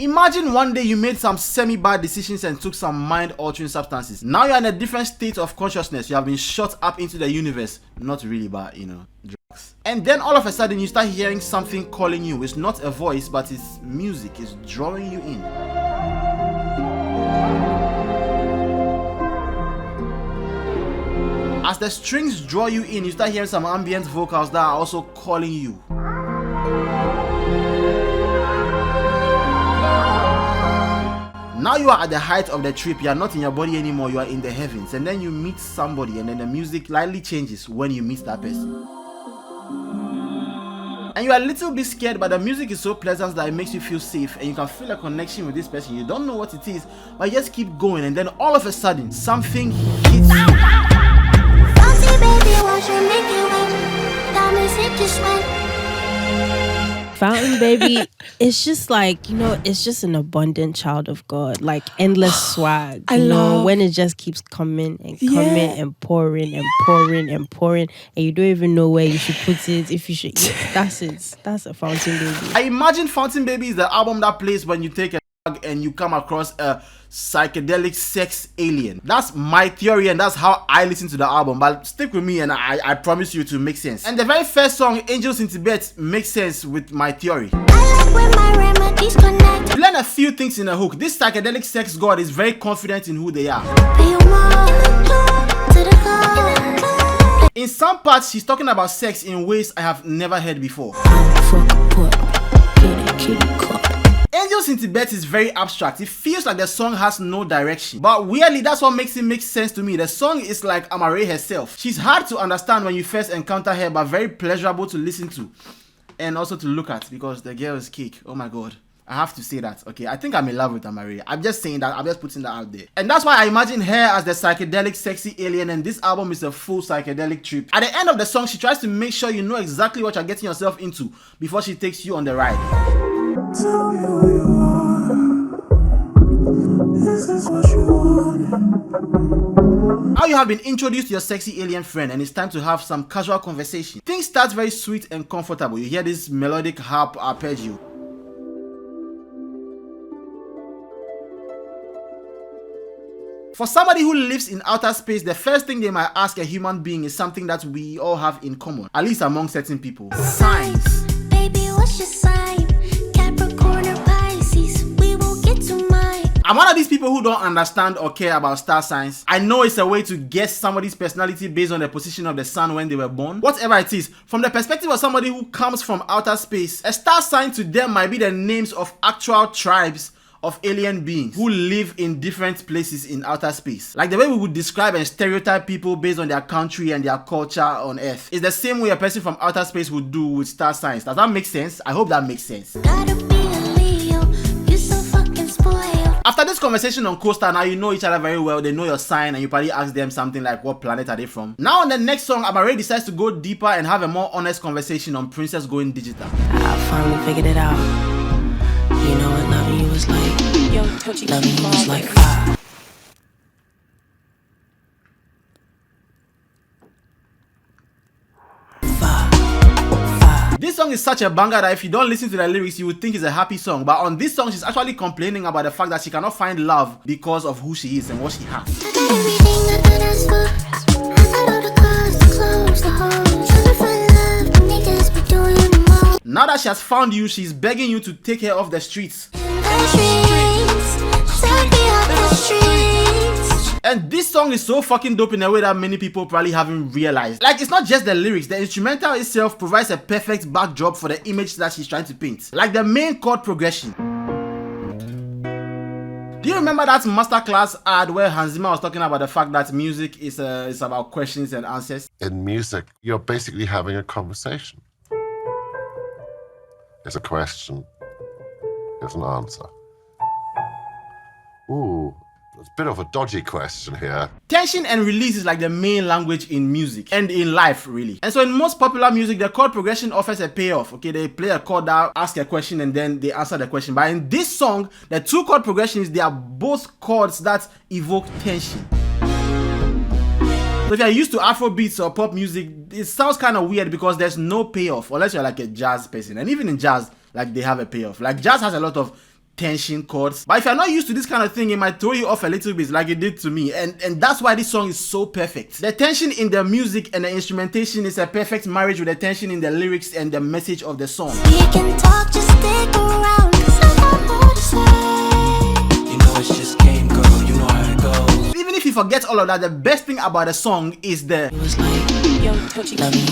Imagine one day you made some semi-bad decisions and took some mind-altering substances. Now you're in a different state of consciousness. You have been shot up into the universe. Not really bad, you know, drugs. And then all of a sudden you start hearing something calling you. It's not a voice, but it's music. It's drawing you in. As the strings draw you in, you start hearing some ambient vocals that are also calling you. Now you are at the height of the trip. You are not in your body anymore. You are in the heavens. And then you meet somebody, and then the music slightly changes when you meet that person. And you are a little bit scared, but the music is so pleasant that it makes you feel safe, and you can feel a connection with this person. You don't know what it is, but you just keep going, and then all of a sudden something hits you. Fountain Baby, it's just like, you know, it's just an abundant child of God, like endless swag. You know, when it just keeps coming and coming and pouring and pouring and pouring, and you don't even know where you should put it, if you should. That's it. That's a Fountain Baby. I imagine Fountain Baby is the album that plays when you take a drug and you come across a psychedelic sex alien. That's my theory, and that's how I listen to the album. But stick with me, and I promise you to make sense. And the very first song, Angels in Tibet, makes sense with my theory. You learn a few things in the hook. This psychedelic sex god is very confident in who they are. In some parts, she's talking about sex in ways I have never heard before. Angels in Tibet is very abstract. It feels like the song has no direction. But weirdly, that's what makes it make sense to me. The song is like Amaarae herself. She's hard to understand when you first encounter her, but very pleasurable to listen to. And also to look at, because the girl is cake. Oh my god. I have to say that. Okay, I think I'm in love with Amaarae. I'm just saying that. I'm just putting that out there. And that's why I imagine her as the psychedelic sexy alien, and this album is a full psychedelic trip. At the end of the song, she tries to make sure you know exactly what you're getting yourself into before she takes you on the ride. Tell me who you are. Is this what you want? Now you have been introduced to your sexy alien friend, and it's time to have some casual conversation. Things start very sweet and comfortable. You hear this melodic harp arpeggio. For somebody who lives in outer space, the first thing they might ask a human being is something that we all have in common, at least among certain people. Signs. Baby, what's your sign? Capricorn or Pisces? We will get to mine. I'm one of these people who don't understand or care about star signs. I know it's a way to guess somebody's personality based on the position of the sun when they were born. Whatever it is, from the perspective of somebody who comes from outer space, a star sign to them might be the names of actual tribes of alien beings who live in different places in outer space. Like the way we would describe and stereotype people based on their country and their culture on Earth is the same way a person from outer space would do with star signs. Does that make sense? I hope that makes sense. Gotta be a Leo, you're so fucking spoiled. After this conversation on Coaster, now you know each other very well. They know your sign, and you probably ask them something like, what planet are they from? Now on the next song, Amaarae decides to go deeper and have a more honest conversation on Princess Going Digital. I finally figured it out. You know what loving you was like? Loving you was like fire. This song is such a banger that if you don't listen to the lyrics, you would think it's a happy song. But on this song, she's actually complaining about the fact that she cannot find love because of who she is and what she has. Now that she has found you, she's begging you to take her off the streets. And this song is so fucking dope in a way that many people probably haven't realized. Like, it's not just the lyrics, the instrumental itself provides a perfect backdrop for the image that she's trying to paint. Like the main chord progression. Do you remember that masterclass ad where Hans Zimmer was talking about the fact that music is about questions and answers? In music, you're basically having a conversation. There's a question, there's an answer. Ooh, it's a bit of a dodgy question here. Tension and release is like the main language in music and in life, really. And so in most popular music, the chord progression offers a payoff. Okay, they play a chord that asks a question and then they answer the question. But in this song, the two chord progressions, they are both chords that evoke tension. So if you're used to Afro beats or pop music, it sounds kind of weird because there's no payoff unless you're like a jazz person. And even in jazz, like they have a payoff. Like jazz has a lot of tension chords. But if you're not used to this kind of thing, it might throw you off a little bit like it did to me. And that's why this song is so perfect. The tension in the music and the instrumentation is a perfect marriage with the tension in the lyrics and the message of the song. We can talk, just stick around, 'cause I got more to say. You know it's just game, girl, you know how it goes. Even if you forget all of that, the best thing about the song is the It was like, loving you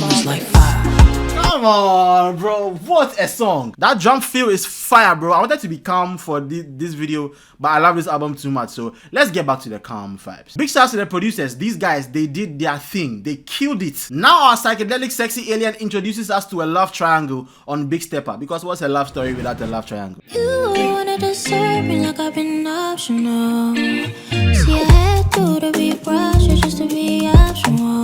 was like fire. come on, bro, what a song. That drum feel is fire, bro. I wanted to be calm for this video, but I love this album too much, so let's get back to the calm vibes. Big shouts to the producers. These guys, they did their thing. They killed it. Now our psychedelic sexy alien introduces us to a love triangle on Big Stepper, because what's a love story without a love triangle? You wanted to serve me like I've been optional. See, I had to be brush just to be optional.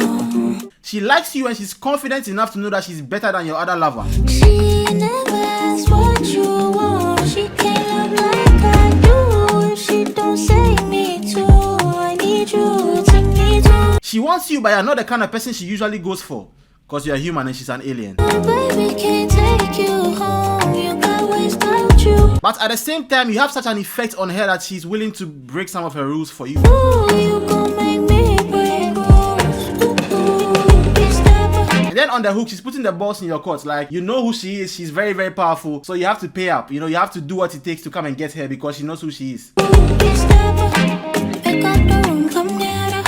She likes you and she's confident enough to know that she's better than your other lover. She never asked what you want. She can't love like I do. If she don't say me too, I need you to me too. She wants you, but you're not the kind of person she usually goes for, because you're human and she's an alien. My baby can't take you home. You got ways about you. But at the same time, you have such an effect on her that she's willing to break some of her rules for you. Ooh, you gon' make me break rules. Ooh, Big Stepper. And then on the hook, she's putting the balls in your court. Like, you know who she is. She's very, very powerful. So you have to pay up. You know, you have to do what it takes to come and get her because she knows who she is. Big Stepper. Pick up the room, come nearer.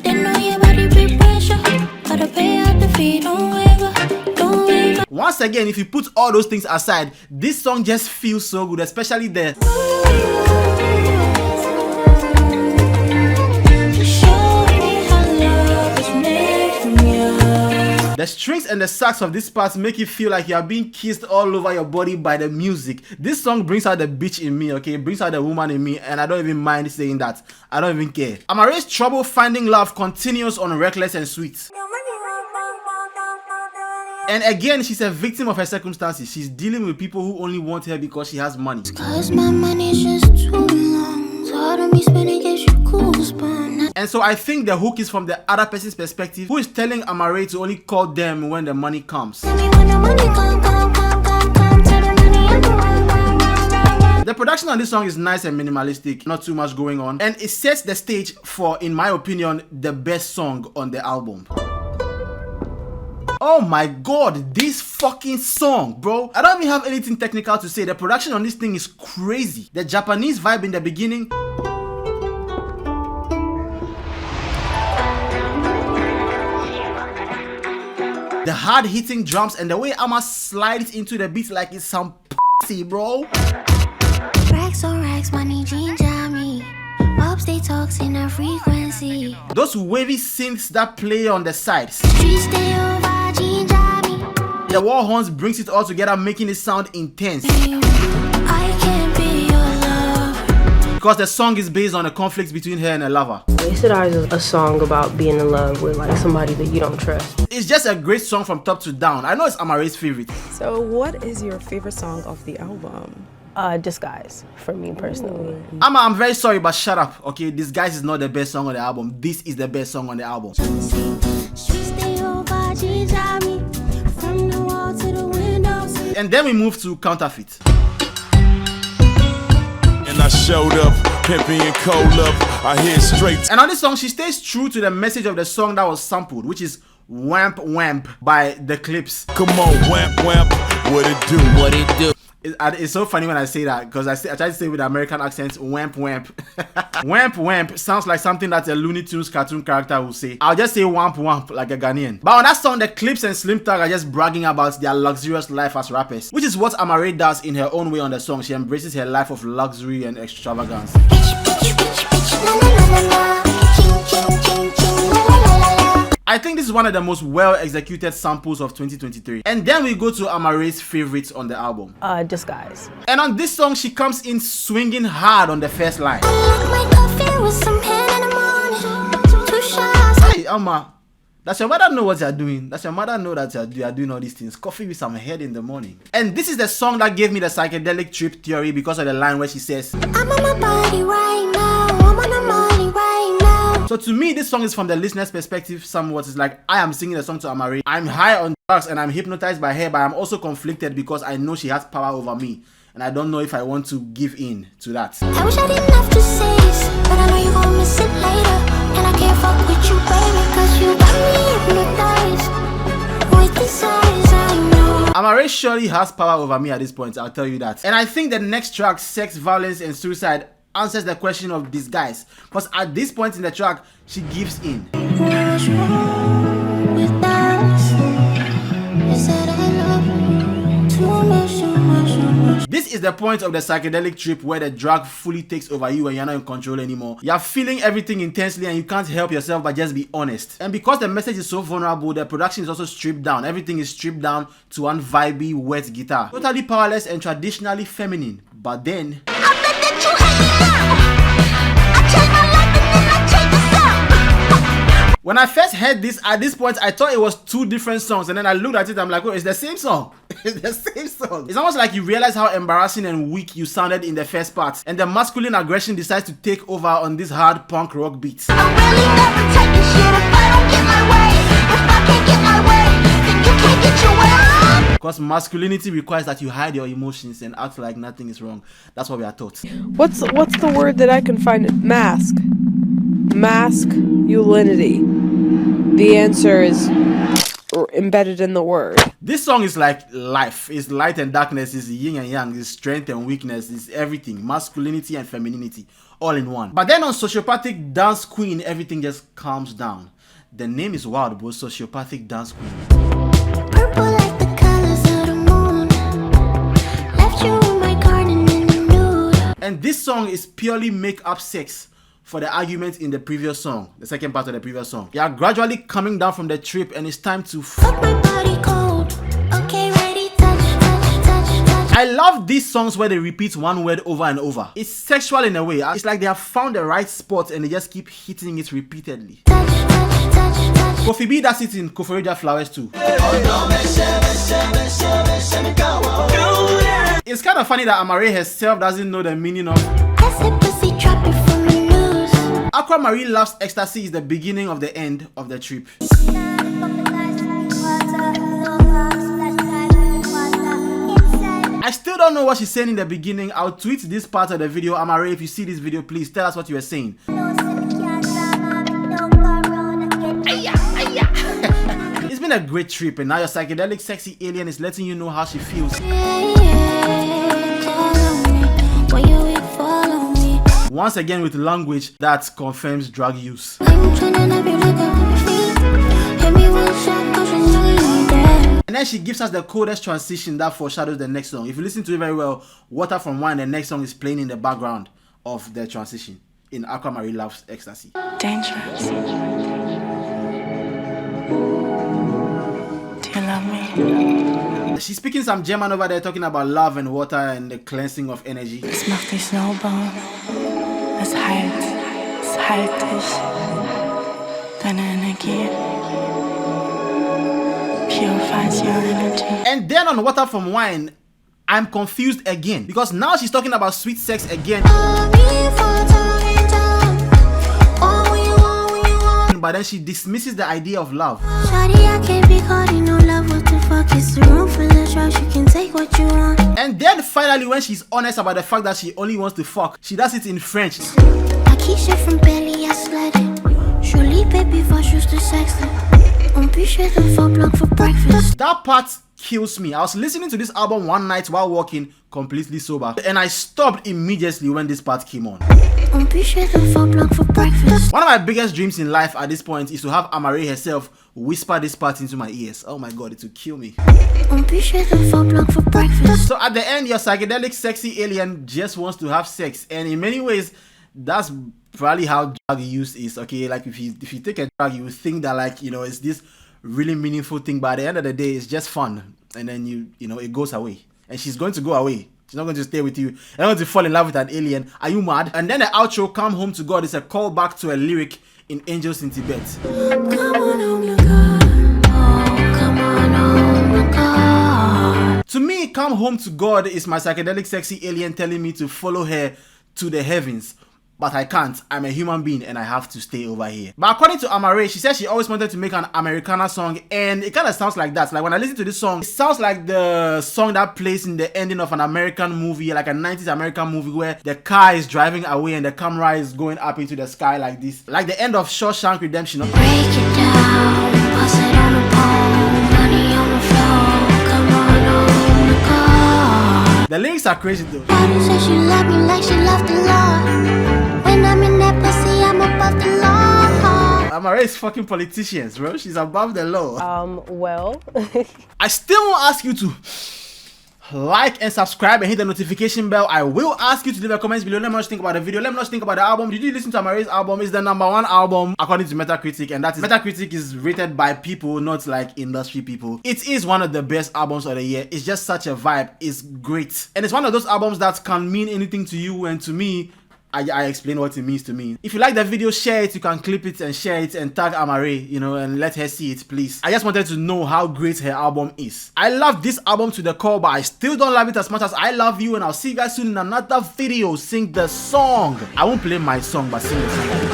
Didn't know your body be pressure. Gotta pay out the fee, don't waver, don't waver. Once again, if you put all those things aside, this song just feels so good, especially the Show me how love is made from you. The strings and the sax of this part make you feel like you are being kissed all over your body by the music. This song brings out the bitch in me, okay? It brings out the woman in me, and I don't even mind saying that. I don't even care. Amaare's trouble finding love continues on Reckless and Sweet. And again, she's a victim of her circumstances. She's dealing with people who only want her because she has money. Cause my money's just too long. So I don't be spending, get you cool spun. And so I think the hook is from the other person's perspective, who is telling Amaarae to only call them when the money comes. Tell me when the money come, tell the money I'm the The production on this song is nice and minimalistic, not too much going on, and it sets the stage for, in my opinion, the best song on the album. Oh my god, this fucking song, bro. I don't even have anything technical to say. The production on this thing is crazy. The Japanese vibe in the beginning. The hard-hitting drums and the way Ama slides into the beat like it's some pussy, bro. Racks on racks, money, jean, jammy. Ups, they talks in a frequency. Those wavy synths that play on the sides. Streets stay over, jean, jammy. The war horns brings it all together, making it sound intense. I can't be your love. Because the song is based on a conflict between her and her lover. Wasted Eyes is a song about being in love with like somebody that you don't trust. It's just a great song from top to down. I know it's Amaare's favorite. So what is your favorite song of the album? Disguise, for me personally. Ama, I'm very sorry, but shut up, okay? Disguise is not the best song on the album. This is the best song on the album. Streets stay over, jean, jammy. From the wall to the windows. And then we move to Counterfeit. And I showed up, pimping and cold up. I hear straight. And on this song, she stays true to the message of the song that was sampled, which is Wamp Wamp by The Clips. Come on, wamp wamp. What it do? What it do? It's so funny when I say that, because I try to say with American accents, Wamp Wamp. Wamp Wamp sounds like something that a Looney Tunes cartoon character will say. I'll just say Wamp Wamp like a Ghanaian. But on that song, The Clips and Slim Thug are just bragging about their luxurious life as rappers, which is what Amaarae does in her own way on the song. She embraces her life of luxury and extravagance. I think this is one of the most well-executed samples of 2023. And then we go to Amaare's favorites on the album. Disguise. And on this song, she comes in swinging hard on the first line. I like my coffee with some pen in the morning. 2 shots. Hey, Ama, does your mother know what you're doing? Does your mother know that you're doing all these things? Coffee with some head in the morning. And this is the song that gave me the psychedelic trip theory because of the line where she says, I'm on my body right now. I'm on the money right now. So to me, this song is from the listener's perspective somewhat. It's like I am singing a song to Amaarae. I'm high on drugs and I'm hypnotized by her, but I'm also conflicted because I know she has power over me. and I don't know if I want to give in to that. I wish I didn't have to say this, but I know you gon' miss it later. And I can't fuck with you, baby, cause you got me hypnotized with this eyes, I know. Amaarae surely has power over me at this point, I'll tell you that. And I think the next track, Sex, Violence and Suicide, answers the question of disguise. Because at this point in the track, she gives in. What's wrong with us? Is that I love you too much, too much, too much. This is the point of the psychedelic trip where the drug fully takes over you and you're not in control anymore. You're feeling everything intensely and you can't help yourself but just be honest. And because the message is so vulnerable, the production is also stripped down. Everything is stripped down to one vibey, wet guitar. Totally powerless and traditionally feminine. But then... I bet that you hate me now. I changed my life and then I changed the song. When I first heard this, at this point, I thought it was two different songs. And then I looked at it, I'm like, oh, it's the same song. It's the same song. It's almost like you realize how embarrassing and weak you sounded in the first part. And the masculine aggression decides to take over on this hard punk rock beat. I'm really never taking shit if I don't get my way. If I can't get my way, then you can't get your way. Because masculinity requires that you hide your emotions and act like nothing is wrong. That's what we are taught. What's the word that I can find? Masculinity. The answer is embedded in the word. This song is like life. It's light and darkness. It's yin and yang. It's strength and weakness. It's everything. Masculinity and femininity. All in one. But then on Sociopathic Dance Queen, everything just calms down. The name is wild, but Sociopathic Dance Queen. Purple like the colors of the moon. Left you in my garden in the nude. And this song is purely make-up sex for the argument in the previous song, the second part of the previous song. You are gradually coming down from the trip and it's time to Fuck my body cold. Okay, ready, touch, touch, touch, touch. I love these songs where they repeat one word over and over. It's sexual in a way. It's like they have found the right spot and they just keep hitting it repeatedly. Touch, touch, touch, touch. Kofi B does it in Koforidua Flowers too. It's kind of funny that Amaarae herself doesn't know the meaning of I said pussy drop it from the news. Aquamarie Loves Ecstasy is the beginning of the end of the trip. I still don't know what she's saying in the beginning. I'll tweet this part of the video. Amaarae, if you see this video, please tell us what you were saying. It's been a great trip and now your psychedelic sexy alien is letting you know how she feels. Once again with language that confirms drug use. And then she gives us the coldest transition that foreshadows the next song. If you listen to it very well, Water from Wine, the next song is playing in the background of the transition in Aquamarie Loves Ecstasy. Dangerous. Do you love me? She's speaking some German over there talking about love and water and the cleansing of energy. Es macht dich sauber. Es heilt dich. Deine Energie. Purifies your energy. And then on Water from Wine, I'm confused again because now she's talking about sweet sex again. But then she dismisses the idea of love. And then finally, when she's honest about the fact that she only wants to fuck, she does it in French. That part kills me. I was listening to this album one night while walking, completely sober, and I stopped immediately when this part came on. One of my biggest dreams in life at this point is to have Amaarae herself whisper this part into my ears. Oh my god, it will kill me. So at the end, your psychedelic sexy alien just wants to have sex, and in many ways, that's probably how drug use is. Okay, like if you take a drug, you would think that, like, you know, it's this really meaningful thing, but at the end of the day, it's just fun, and then you know it goes away, and she's going to go away. She's not going to stay with you. You're not going to fall in love with an alien. Are you mad? And then the outro, Come Home to God, is a callback to a lyric in Angels in Tibet. Come on home to God. Oh, come on home to God. To me, Come Home to God is my psychedelic sexy alien telling me to follow her to the heavens. but I can't. I'm a human being and I have to stay over here. But according to Amaarae, she said she always wanted to make an Americana song, and it kind of sounds like that. Like when I listen to this song, it sounds like the song that plays in the ending of an American movie, like a 90s American movie where the car is driving away and the camera is going up into the sky like this. Like the end of Shawshank Redemption. Break it down, pass it on the pole, money on the floor, come on the car. The lyrics are crazy though. Daddy said she loved me like she loved the Lord. When I'm in that pussy, I'm above the law. Amaarae is fucking politicians, bro. She's above the law. Well, I still won't ask you to like and subscribe and hit the notification bell. I will ask you to leave a comment below. Let me know what you think about the video. Let me know what you think about the album. Did you listen to Amaare's album? It's the #1 album according to Metacritic, and that is Metacritic is rated by people, not like industry people. It is one of the best albums of the year. It's just such a vibe. It's great, and it's one of those albums that can mean anything to you, and to me, I explain what it means to me. If you like the video, share it. You can clip it and share it and tag Amaarae, you know, and let her see it, please. I just wanted to know how great her album is. I love this album to the core, but I still don't love it as much as I love you, and I'll see you guys soon in another video. Sing the song. I won't play my song, but sing the song.